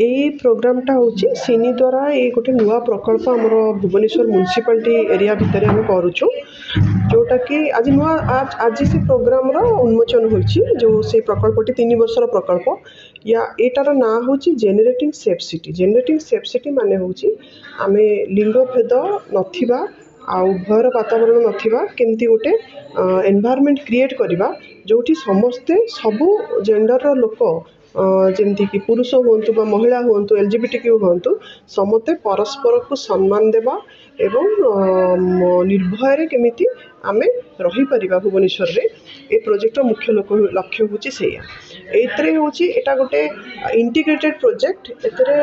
यही प्रोग्रामटा हूँ सिनी द्वारा ये गोटे नुआ प्रकल्प आमर भुवनेश्वर म्युनिसिपालिटी एरिया भितर आम करुचु जोटा कि आज नुआ आज से प्रोग्राम उन्मोचन होती जो से प्रकल्पटी 3 वर्षर प्रकल्प या एटार ना हूँ जेनेटिंग सेफ सिटी माने हूँ आम लिंग भेद नथिबा आउ भयर वातावरण नथिबा केमती गोटे एनवायरनमेंट क्रिएट करवा जोठी समस्ते सबू जेंडर लोक जमती कि पुरुष हूँ महिला हूँ एलजीबीटीक्यू हूँ समस्ते परस्पर को सम्मान देवा एवं निर्भय केमिति आमे रही परिबा भुवनेश्वर रे ए प्रोजेक्ट मुख्य लक्ष्य हूँ से एटा गोटे इंटीग्रेटेड प्रोजेक्ट एतरे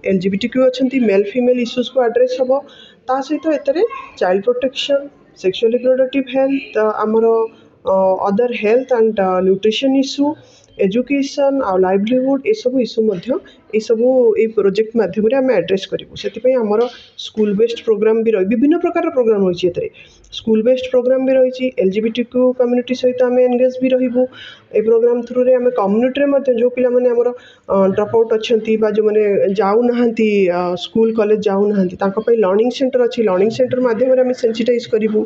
एलजीबीटीक्यू अच्छी मेल फीमेल इश्यूज को एड्रेस हम ता सहित एतरे child protection sexual reproductive health आमर other health and nutrition issue education आ लाइवलीहुड ये सब इश्यू ये सब ये प्रोजेक्ट मध्यम आम एड्रेस करूँ से आमर स्कूल बेस्ड प्रोग्राम भी रही विभिन्न प्रकार प्रोग्राम रही स्कूल बेस्ड प्रोग्राम भी रही एलजीबीटीक्यू कम्युनिटी सहित आम एंगेज भी रहू ए प्रोग्राम थ्रू रे आम कम्युनिटी जो पिला माने हमर ड्रॉप आउट अच्छी जो मैंने जाऊना स्कूल कॉलेज जाऊना लर्निंग सेंटर अच्छी लर्निंग सेंटर मध्यम आम सेंसिटाइज करूँ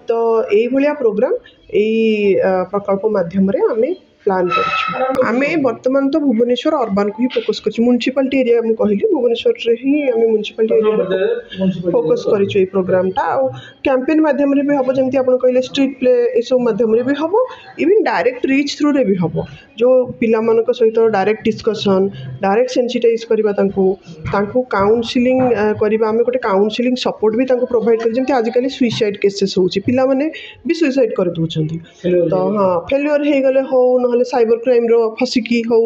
तो ये प्रोग्राम यही प्रकल्प मध्यम आम प्लान आमे वर्तमान तो भुवनेश्वर अर्बान को ही फोकस कर म्युनिसिपालिटी एरिया मुझे कहली भुवनेश्वर रे ही आम म्युनिसिपालिटी एरिया फोकस कर प्रोग्रामटा आ कैंपेन मध्यम भी हम जमी आप कहले स्ट्रीट प्ले ये सब मध्यम भी हम इवन डायरेक्ट रीच थ्रू रे भी हम जो पिला मानक सहित डायरेक्ट डिस्कसन डायरेक्ट सेंसिटाइज करवा काउनसिलिंग करवा आम गोटे काउनसिलिंग सपोर्ट भी प्रोवाइड कर जमी आजिकल सुइसाइड केसेस होची पिला माने भी सुइसाइड कर दउछंती तो हाँ फेल्युअर हो गले हो ना साइबर क्राइम रो फसिकी हो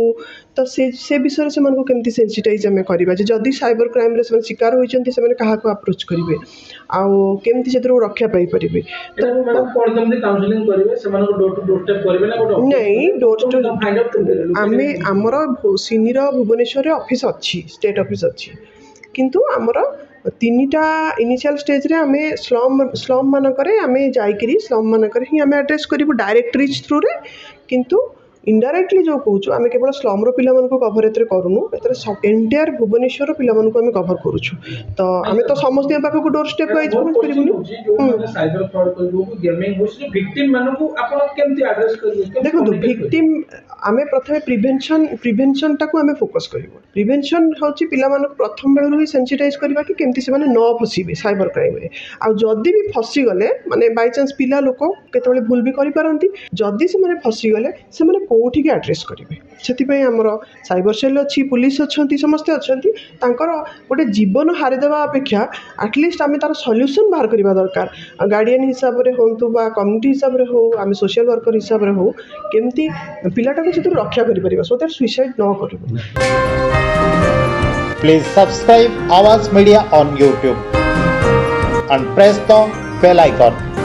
तो से विषय से केमती सेंसिटाइज आम करवा जदि साइबर क्राइम रे शिकार होती से क्या अप्रोच करेंगे आउ केमती से रक्षा पाई पारे नहीं डोर टू आमर सिनिर भुवनेश्वर ऑफिस अच्छी स्टेट ऑफिस अच्छी किंतु आमर 3टा इनिशियल स्टेज रे आमे स्लम मानक आम जाकरी स्लम मानक ही आम एड्रेस करूँ डायरेक्ट रीच थ्रू रे किंतु इनडायरेक्टली जो कहूँ आम केवल स्लम्र पिला कभर एत करूँ एंटायर भुवनेश्वर पिला आम कभर करुँ तो आम तो समस्त पाखक डोर स्टेप वाइज देखो भिक्टिम आम प्रथम प्रिभेन्शन टाक आम फोकस करूँ प्रिभेन्शन हूँ पिला प्रथम बेलू ही सेंसिटाइज करवा कि केमती से न फसबे साइबर क्राइम रे आदि भी फसीगले माने बाय चांस पिला लोक केतबेले भूल भी करि जदि से फसीगले से कौटी की एड्रेस करेंगे से आमर साइबर सेल अच्छी पुलिस अच्छा समस्ते अच्छा गोटे जीवन हारिदेवा अपेक्षा आटलिस्ट आम तार सल्यूशन बाहर करवा दरकार गार्डियन हिसाब से हूँ कम्युनिटी हिसाब से हो आम सोशल वर्कर हिसाब से हो केमती पिलाटा को से रक्षा कर सो दैट सुइसाइड न कर प्लीज सब्सक्राइब आवाज media on YouTube and press the bell icon.